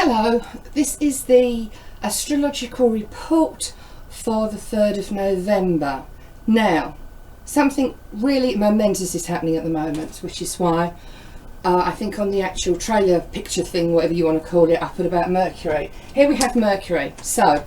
Hello, this is the Astrological Report for the 3rd of November. Now, something really momentous is happening at the moment, which is why I think on the actual trailer picture thing, whatever you want to call it, I put about Mercury. Here we have Mercury. So,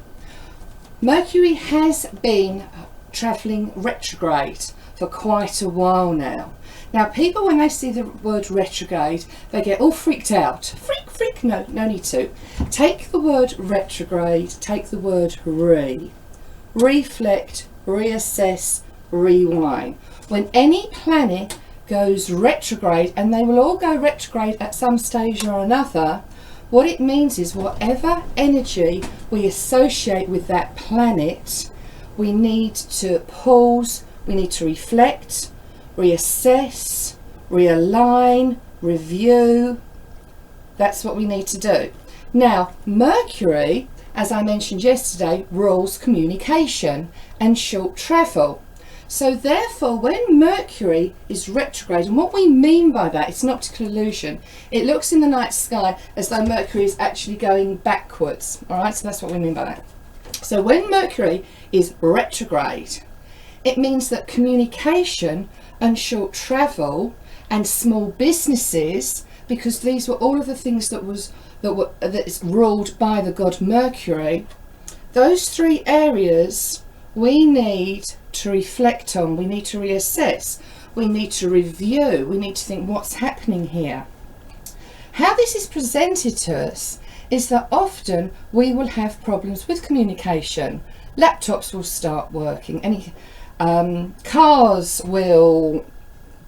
Mercury has been travelling retrograde for quite a while now. Now, people, when they see the word retrograde, they get all freaked out. Freak, no need to. Take the word retrograde, take the word reflect, reassess, rewind. When any planet goes retrograde, and they will all go retrograde at some stage or another, what it means is whatever energy we associate with that planet, we need to pause, we need to reflect, reassess, realign, review. That's what we need to do. Now, Mercury, as I mentioned yesterday, rules communication and short travel. So therefore, when Mercury is retrograde, and what we mean by that, it's an optical illusion. It looks in the night sky as though Mercury is actually going backwards. All right, so that's what we mean by that. So when Mercury is retrograde, it means that communication and short travel and small businesses, because these were all of the things that's ruled by the god Mercury, those three areas we need to reflect on, we need to reassess, we need to review, we need to think what's happening here. How this is presented to us is that often we will have problems with communication. Laptops will start working, cars will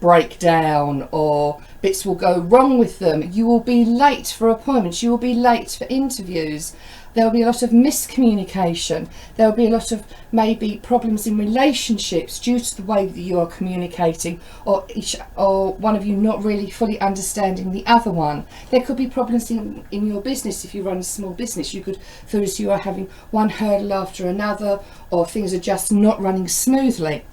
break down, or bits will go wrong with them. You will be late for appointments, you will be late for interviews. There will be a lot of miscommunication. There will be a lot of maybe problems in relationships due to the way that you are communicating, or one of you not really fully understanding the other one. There could be problems in your business. If you run a small business, you could feel as you are having one hurdle after another, or things are just not running smoothly.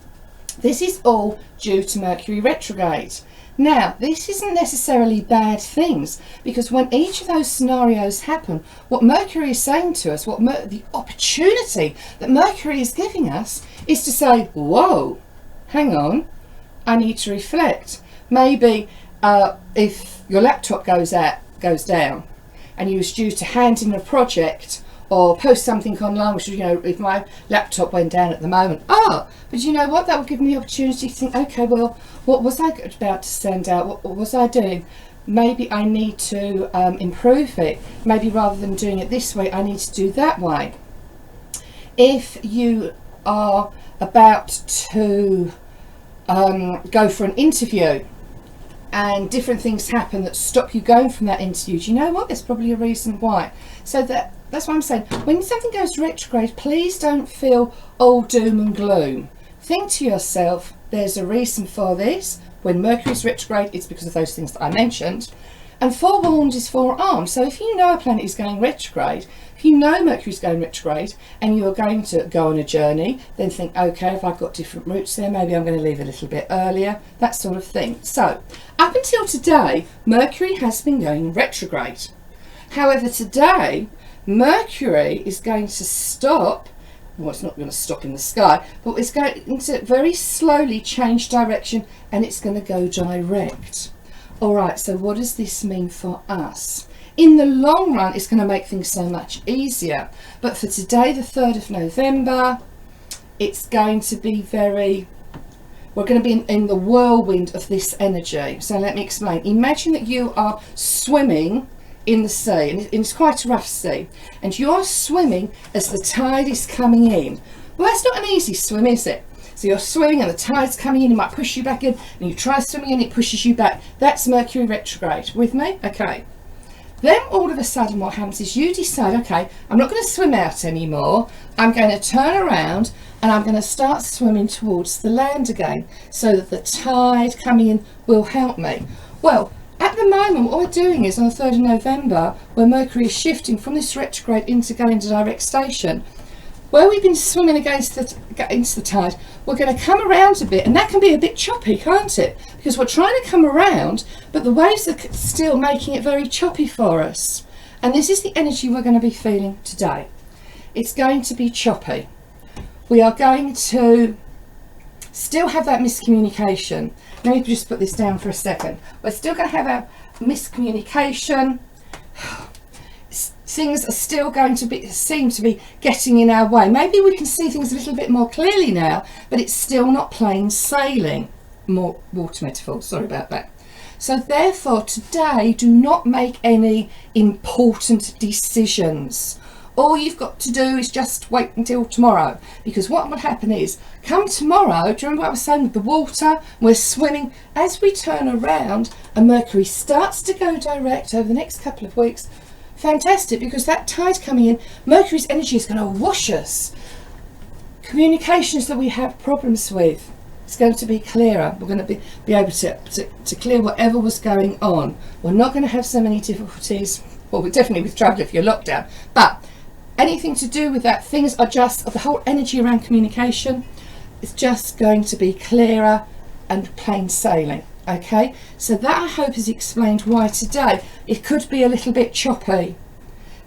This is all due to Mercury retrograde. Now, this isn't necessarily bad things, because when each of those scenarios happen, what Mercury is saying to us, the opportunity that Mercury is giving us, is to say, whoa, hang on, I need to reflect. Maybe if your laptop goes down, and you was due to hand in a project or post something online, which, if my laptop went down at the moment, but you know what, that would give me the opportunity to think, okay, well, what was I about to send out? What was I doing? Maybe I need to improve it. Maybe rather than doing it this way, I need to do that way. If you are about to go for an interview, and different things happen that stop you going from that interview, do you know what? There's probably a reason why. So that's what I'm saying. When something goes retrograde, please don't feel all doom and gloom. Think to yourself, there's a reason for this. When Mercury's retrograde, it's because of those things that I mentioned. And forewarned is forearmed. So if you know a planet is going retrograde, if you know Mercury's going retrograde and you are going to go on a journey, then think, okay, if I've got different routes there, maybe I'm going to leave a little bit earlier, that sort of thing. So up until today, Mercury has been going retrograde. However, today, Mercury is going to stop. Well, it's not going to stop in the sky, but it's going to very slowly change direction, and it's going to go direct. All right, so what does this mean for us? In the long run, it's going to make things so much easier. But for today, the 3rd of November, it's going to be we're going to be in the whirlwind of this energy. So let me explain. Imagine that you are swimming in the sea, and it's quite a rough sea, and you're swimming as the tide is coming in. Well, that's not an easy swim, is it? So you're swimming and the tide's coming in, it might push you back in, and you try swimming and it pushes you back. That's Mercury retrograde. With me? Okay. Then all of a sudden what happens is you decide, okay, I'm not going to swim out anymore. I'm going to turn around and I'm going to start swimming towards the land again, so that the tide coming in will help me. Well, at the moment, what we're doing is on the 3rd of November, where Mercury is shifting from this retrograde into going to direct station, where we've been swimming against the tide, we're going to come around a bit, and that can be a bit choppy, can't it? Because we're trying to come around, but the waves are still making it very choppy for us. And this is the energy we're going to be feeling today. It's going to be choppy. We are going to still have that miscommunication. Let me just put this down for a second. We're still going to have our miscommunication. Things are still going to seem to be getting in our way. Maybe we can see things a little bit more clearly now, but it's still not plain sailing. More water metaphor, sorry about that. So therefore today, do not make any important decisions. All you've got to do is just wait until tomorrow, because what will happen is, come tomorrow, do you remember what I was saying with the water? We're swimming. As we turn around and Mercury starts to go direct over the next couple of weeks, fantastic, because that tide coming in, Mercury's energy is going to wash us. Communications that we have problems with, it's going to be clearer. We're going to be able to clear whatever was going on. We're not going to have so many difficulties. Well, we're definitely with travel if you're locked down, but anything to do with that, things are just, the whole energy around communication is just going to be clearer and plain sailing. Okay, so that I hope has explained why today it could be a little bit choppy.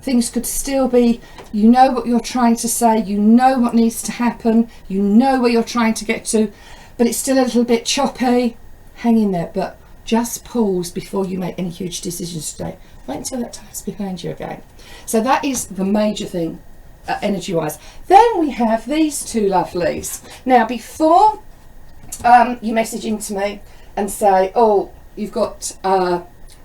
Things could still be, you know what you're trying to say, you know what needs to happen, you know where you're trying to get to, but it's still a little bit choppy. Hang in there, but just pause before you make any huge decisions today. Wait until that time's behind you again. So that is the major thing, energy wise. Then we have these two lovelies. Now before you message into me and say, oh, you've got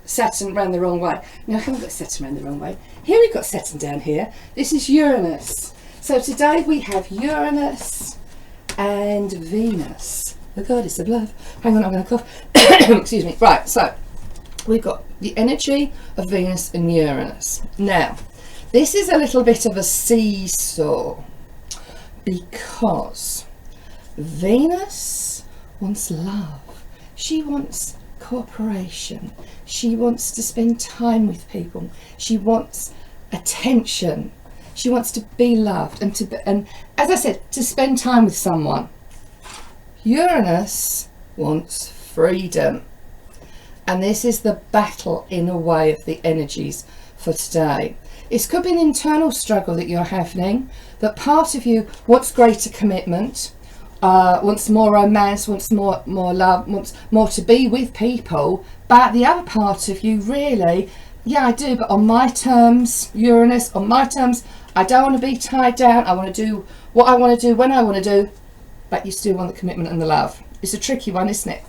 Saturn round the wrong way. No, I haven't got Saturn round the wrong way. Here we've got Saturn down here. This is Uranus. So today we have Uranus and Venus, the goddess of love. Hang on, I'm going to cough. Excuse me. Right, so we've got the energy of Venus and Uranus. Now, this is a little bit of a seesaw, because Venus wants love. She wants cooperation. She wants to spend time with people. She wants attention. She wants to be loved and as I said, to spend time with someone. Uranus wants freedom. And this is the battle in a way of the energies for today. It could be an internal struggle that you're having, that part of you wants greater commitment, wants more romance, wants more love, wants more to be with people, but the other part of you really, yeah I do, but on my terms, Uranus, on my terms, I don't want to be tied down, I want to do what I want to do when I want to do, but you still want the commitment and the love. It's a tricky one, isn't it?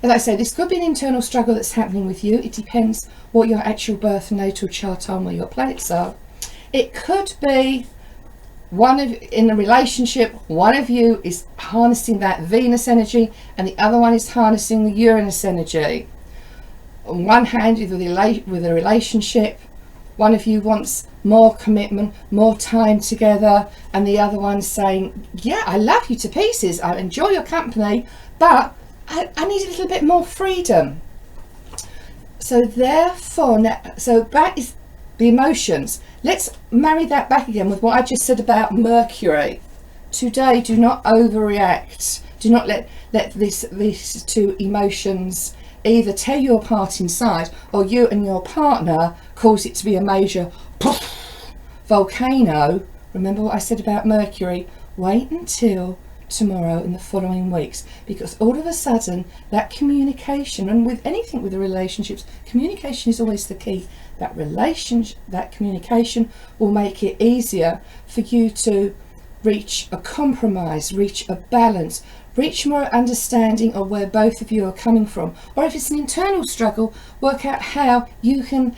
As I say, this could be an internal struggle that's happening with you. It depends what your actual birth and natal chart are and where your planets are. It could be in a relationship, one of you is harnessing that Venus energy and the other one is harnessing the Uranus energy. On one hand, with a relationship, one of you wants more commitment, more time together, and the other one's saying, yeah, I love you to pieces, I enjoy your company, but I need a little bit more freedom. So therefore, so that is the emotions. Let's marry that back again with what I just said about Mercury. Today, do not overreact. Do not let these two emotions either tear you apart inside, or you and your partner cause it to be a major volcano. Remember what I said about Mercury? Wait until tomorrow and the following weeks, because all of a sudden that communication, and with anything with the relationships, communication is always the key. That communication will make it easier for you to reach a compromise, reach a balance, reach more understanding of where both of you are coming from. Or if it's an internal struggle, work out how you can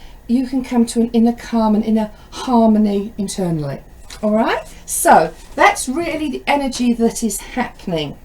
come to an inner calm and inner harmony internally. All right, so that's really the energy that is happening.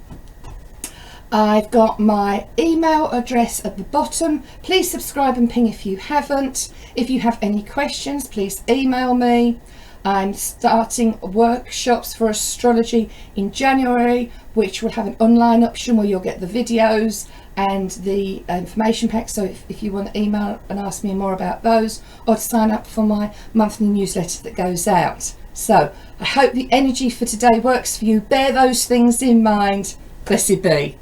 I've got my email address at the bottom. Please subscribe and ping if you haven't. If you have any questions, please email me. I'm starting workshops for astrology in January, which will have an online option where you'll get the videos and the information pack. So if you want to email and ask me more about those, or to sign up for my monthly newsletter that goes out. So I hope the energy for today works for you. Bear those things in mind. Blessed be.